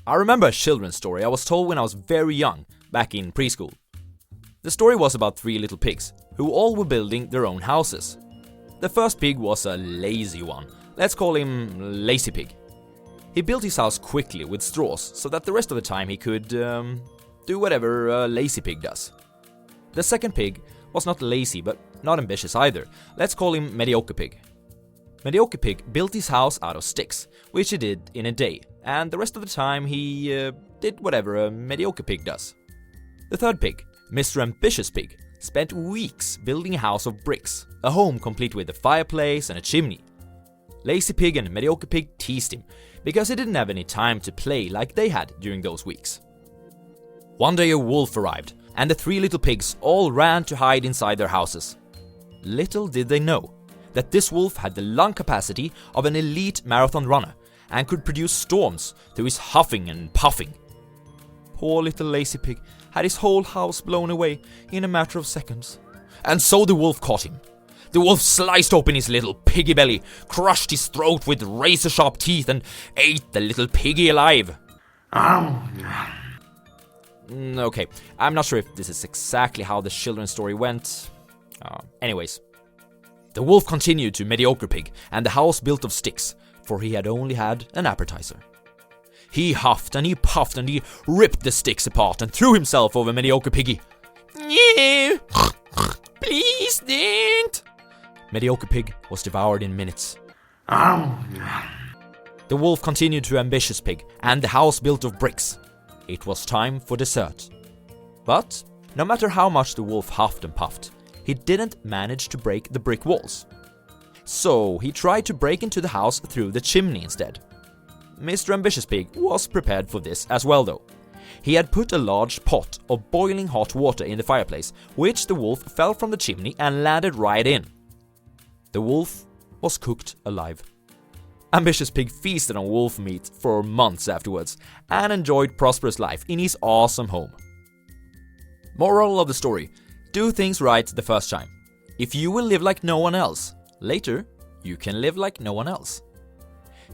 I remember a children's story I was told when I was very young, back in preschool. The story was about 3 little pigs, who all were building their own houses. The first pig was a lazy one. Let's call him Lazy Pig. He built his house quickly with straws, so that the rest of the time he could do whatever a lazy pig does. The second pig was not lazy, but not ambitious either. Let's call him Mediocre Pig. Mediocre Pig built his house out of sticks, which he did in a day, and the rest of the time he did whatever a mediocre pig does. The third pig, Mr. Ambitious Pig, spent weeks building a house of bricks, a home complete with a fireplace and a chimney. Lazy Pig and Mediocre Pig teased him, because he didn't have any time to play like they had during those weeks. One day a wolf arrived, and the 3 little pigs all ran to hide inside their houses. Little did they know that this wolf had the lung capacity of an elite marathon runner and could produce storms through his huffing and puffing. Poor little Lazy Pig had his whole house blown away in a matter of seconds. And so the wolf caught him. The wolf sliced open his little piggy belly, crushed his throat with razor-sharp teeth, and ate the little piggy alive. Okay, I'm not sure if this is exactly how the children's story went. Anyways. The wolf continued to Mediocre Pig and the house built of sticks, for he had only had an appetizer. He huffed and he puffed and he ripped the sticks apart and threw himself over Mediocre Piggy. No! Please don't! Mediocre Pig was devoured in minutes. The wolf continued to Ambitious Pig and the house built of bricks. It was time for dessert. But no matter how much the wolf huffed and puffed, he didn't manage to break the brick walls. So he tried to break into the house through the chimney instead. Mr. Ambitious Pig was prepared for this as well though. He had put a large pot of boiling hot water in the fireplace, which the wolf fell from the chimney and landed right in. The wolf was cooked alive. Ambitious Pig feasted on wolf meat for months afterwards and enjoyed prosperous life in his awesome home. Moral of the story: do things right the first time. If you will live like no one else, later you can live like no one else.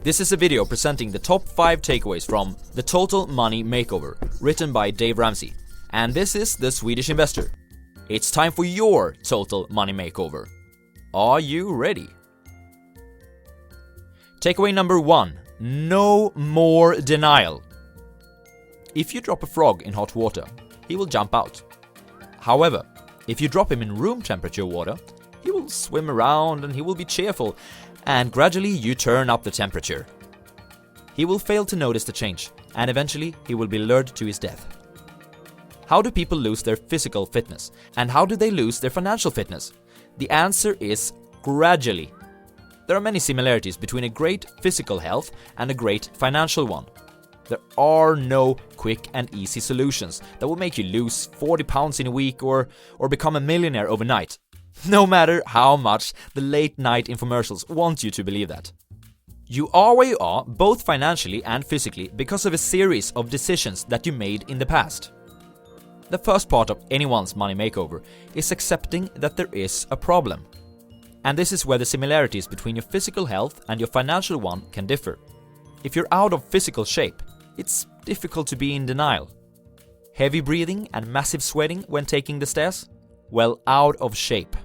This is a video presenting the top 5 takeaways from the Total Money Makeover, written by Dave Ramsey. And this is the Swedish investor. It's time for your Total Money Makeover. Are you ready? Takeaway number 1. No more denial. If you drop a frog in hot water, he will jump out. However, if you drop him in room temperature water, he will swim around and he will be cheerful, and gradually you turn up the temperature. He will fail to notice the change, and eventually he will be lured to his death. How do people lose their physical fitness, and how do they lose their financial fitness? The answer is gradually. There are many similarities between a great physical health and a great financial one. There are no quick and easy solutions that will make you lose 40 pounds in a week or become a millionaire overnight. No matter how much the late night infomercials want you to believe that. You are where you are, both financially and physically, because of a series of decisions that you made in the past. The first part of anyone's money makeover is accepting that there is a problem. And this is where the similarities between your physical health and your financial one can differ. If you're out of physical shape, it's difficult to be in denial. Heavy breathing and massive sweating when taking the stairs? Well, out of shape.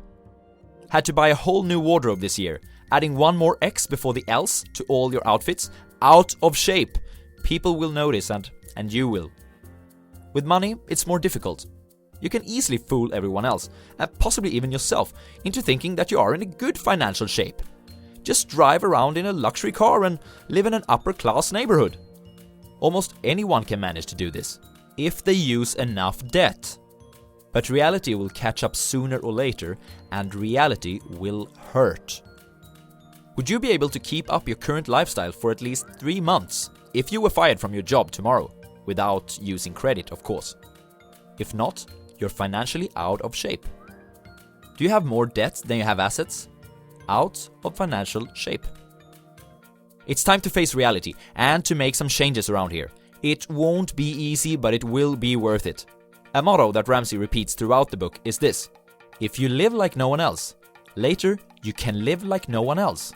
Had to buy a whole new wardrobe this year, adding one more X before the L's to all your outfits? Out of shape. People will notice and you will. With money, it's more difficult. You can easily fool everyone else, and possibly even yourself, into thinking that you are in a good financial shape. Just drive around in a luxury car and live in an upper-class neighborhood. Almost anyone can manage to do this, if they use enough debt. But reality will catch up sooner or later, and reality will hurt. Would you be able to keep up your current lifestyle for at least 3 months if you were fired from your job tomorrow? Without using credit, of course. If not, you're financially out of shape. Do you have more debt than you have assets? Out of financial shape. It's time to face reality and to make some changes around here. It won't be easy, but it will be worth it. A motto that Ramsey repeats throughout the book is this: if you live like no one else, later you can live like no one else.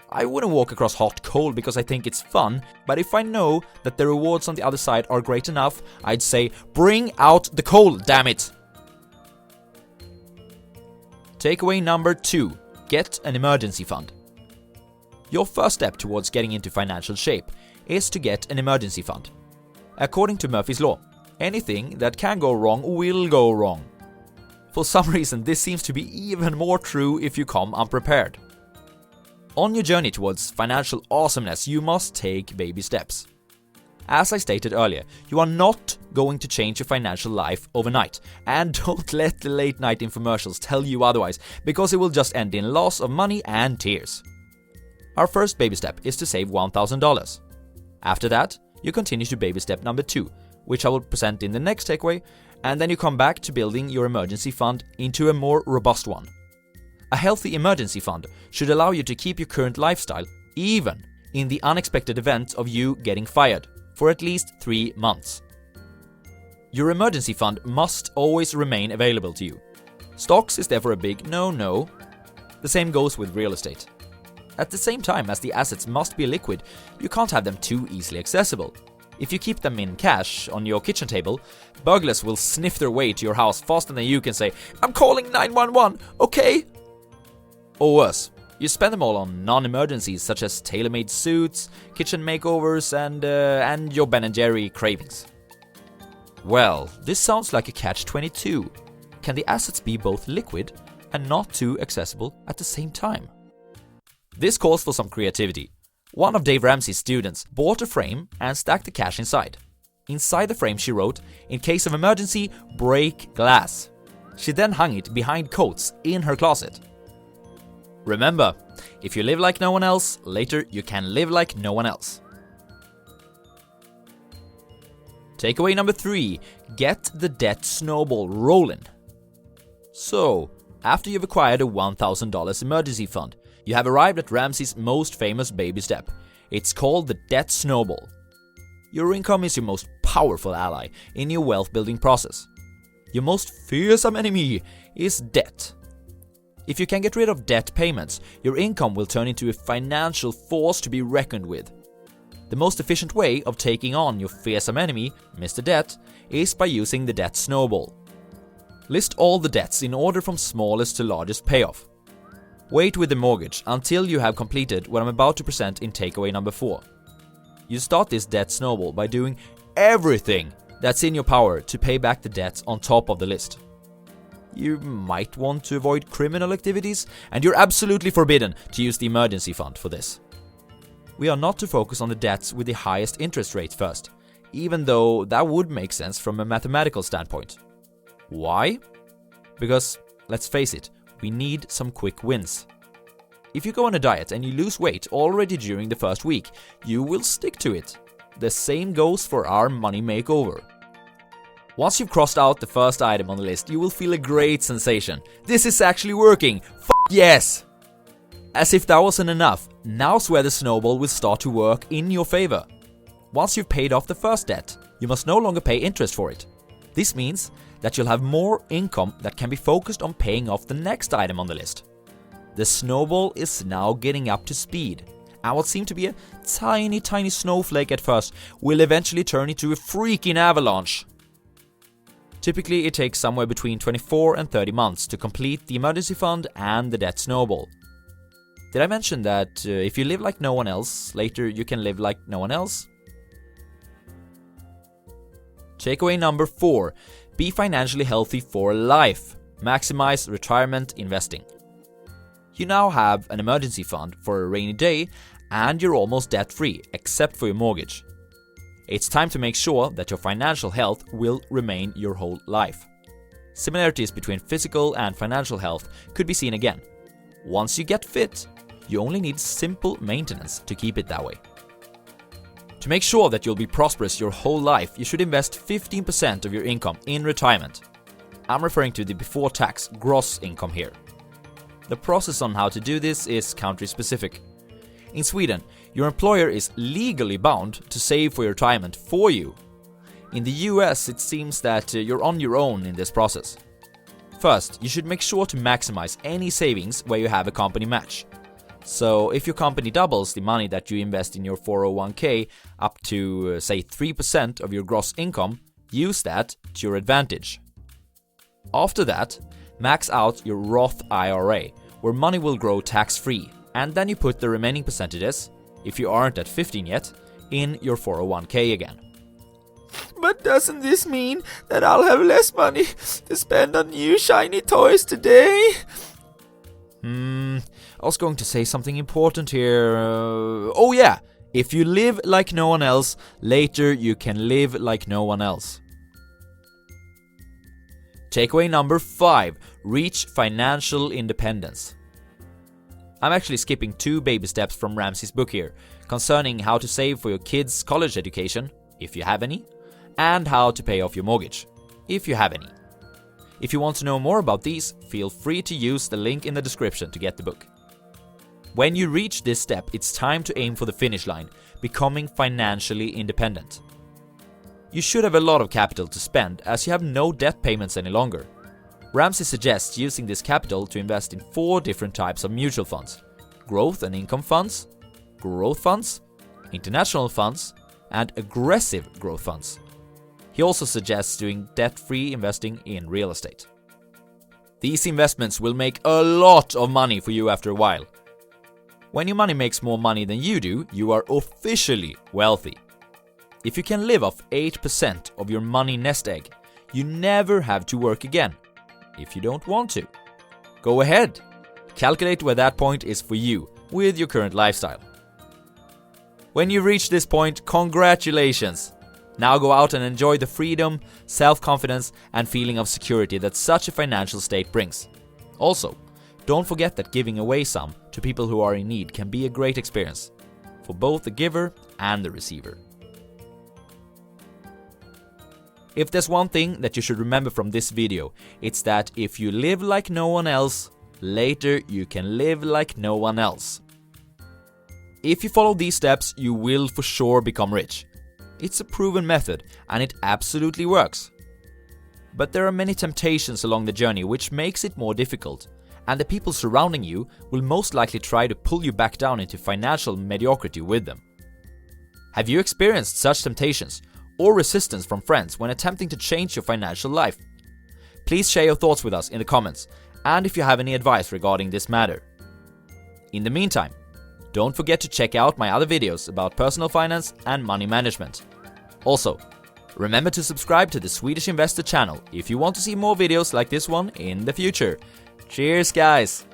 I wouldn't walk across hot coal because I think it's fun, but if I know that the rewards on the other side are great enough, I'd say, bring out the coal, damn it! Takeaway number 2. Get an emergency fund. Your first step towards getting into financial shape is to get an emergency fund. According to Murphy's Law, anything that can go wrong will go wrong. For some reason, this seems to be even more true if you come unprepared. On your journey towards financial awesomeness, you must take baby steps. As I stated earlier, you are not going to change your financial life overnight, and don't let the late night infomercials tell you otherwise, because it will just end in loss of money and tears. Our first baby step is to save $1,000. After that, you continue to baby step number 2, which I will present in the next takeaway, and then you come back to building your emergency fund into a more robust one. A healthy emergency fund should allow you to keep your current lifestyle, even in the unexpected event of you getting fired, for at least 3 months. Your emergency fund must always remain available to you. Stocks is therefore a big no-no. The same goes with real estate. At the same time as the assets must be liquid, you can't have them too easily accessible. If you keep them in cash on your kitchen table, burglars will sniff their way to your house faster than you can say, "I'm calling 911, okay?" Or worse, you spend them all on non-emergencies such as tailor-made suits, kitchen makeovers, and your Ben & Jerry cravings. Well, this sounds like a catch-22. Can the assets be both liquid and not too accessible at the same time? This calls for some creativity. One of Dave Ramsey's students bought a frame and stacked the cash inside. Inside the frame she wrote, "In case of emergency, break glass." She then hung it behind coats in her closet. Remember, if you live like no one else, later you can live like no one else. Takeaway number 3. Get the debt snowball rolling. So, after you've acquired a $1,000 emergency fund, you have arrived at Ramsey's most famous baby step. It's called the debt snowball. Your income is your most powerful ally in your wealth building process. Your most fearsome enemy is debt. If you can get rid of debt payments, your income will turn into a financial force to be reckoned with. The most efficient way of taking on your fearsome enemy, Mr. Debt, is by using the debt snowball. List all the debts in order from smallest to largest payoff. Wait with the mortgage until you have completed what I'm about to present in takeaway number 4. You start this debt snowball by doing everything that's in your power to pay back the debts on top of the list. You might want to avoid criminal activities, and you're absolutely forbidden to use the emergency fund for this. We are not to focus on the debts with the highest interest rates first, even though that would make sense from a mathematical standpoint. Why? Because, let's face it, we need some quick wins. If you go on a diet and you lose weight already during the first week, you will stick to it. The same goes for our money makeover. Once you've crossed out the first item on the list, you will feel a great sensation. This is actually working! Yes! As if that wasn't enough, now's where the snowball will start to work in your favor. Once you've paid off the first debt, you must no longer pay interest for it. This means that you'll have more income that can be focused on paying off the next item on the list. The snowball is now getting up to speed, and what seemed to be a tiny snowflake at first will eventually turn into a freaking avalanche. Typically, it takes somewhere between 24 and 30 months to complete the emergency fund and the debt snowball. Did I mention that if you live like no one else, later you can live like no one else? Takeaway number 4. Be financially healthy for life. Maximize retirement investing. You now have an emergency fund for a rainy day, and you're almost debt-free, except for your mortgage. It's time to make sure that your financial health will remain your whole life. Similarities between physical and financial health could be seen again. Once you get fit, you only need simple maintenance to keep it that way. To make sure that you'll be prosperous your whole life, you should invest 15% of your income in retirement. I'm referring to the before tax gross income here. The process on how to do this is country specific. In Sweden, your employer is legally bound to save for your retirement for you. In the US, it seems that you're on your own in this process. First, you should make sure to maximize any savings where you have a company match. So if your company doubles the money that you invest in your 401k up to, say, 3% of your gross income, use that to your advantage. After that, max out your Roth IRA, where money will grow tax-free, and then you put the remaining percentages, if you aren't at 15 yet, in your 401k again. But doesn't this mean that I'll have less money to spend on new shiny toys today? I was going to say something important here. Oh yeah! If you live like no one else, later you can live like no one else. Takeaway number 5. Reach financial independence. I'm actually skipping 2 baby steps from Ramsey's book here, concerning how to save for your kids' college education, if you have any, and how to pay off your mortgage, if you have any. If you want to know more about these, feel free to use the link in the description to get the book. When you reach this step, it's time to aim for the finish line, becoming financially independent. You should have a lot of capital to spend, as you have no debt payments any longer. Ramsey suggests using this capital to invest in 4 different types of mutual funds: growth and income funds, growth funds, international funds, and aggressive growth funds. He also suggests doing debt-free investing in real estate. These investments will make a lot of money for you after a while. When your money makes more money than you do, you are officially wealthy. If you can live off 8% of your money nest egg, you never have to work again. If you don't want to, go ahead. Calculate where that point is for you with your current lifestyle. When you reach this point, congratulations! Now go out and enjoy the freedom, self-confidence, and feeling of security that such a financial state brings. Also, don't forget that giving away some to people who are in need can be a great experience for both the giver and the receiver. If there's one thing that you should remember from this video, it's that if you live like no one else, later you can live like no one else. If you follow these steps, you will for sure become rich. It's a proven method, and it absolutely works. But there are many temptations along the journey which makes it more difficult, and the people surrounding you will most likely try to pull you back down into financial mediocrity with them. Have you experienced such temptations or resistance from friends when attempting to change your financial life? Please share your thoughts with us in the comments, and if you have any advice regarding this matter. In the meantime, don't forget to check out my other videos about personal finance and money management. Also, remember to subscribe to the Swedish Investor channel if you want to see more videos like this one in the future. Cheers, guys!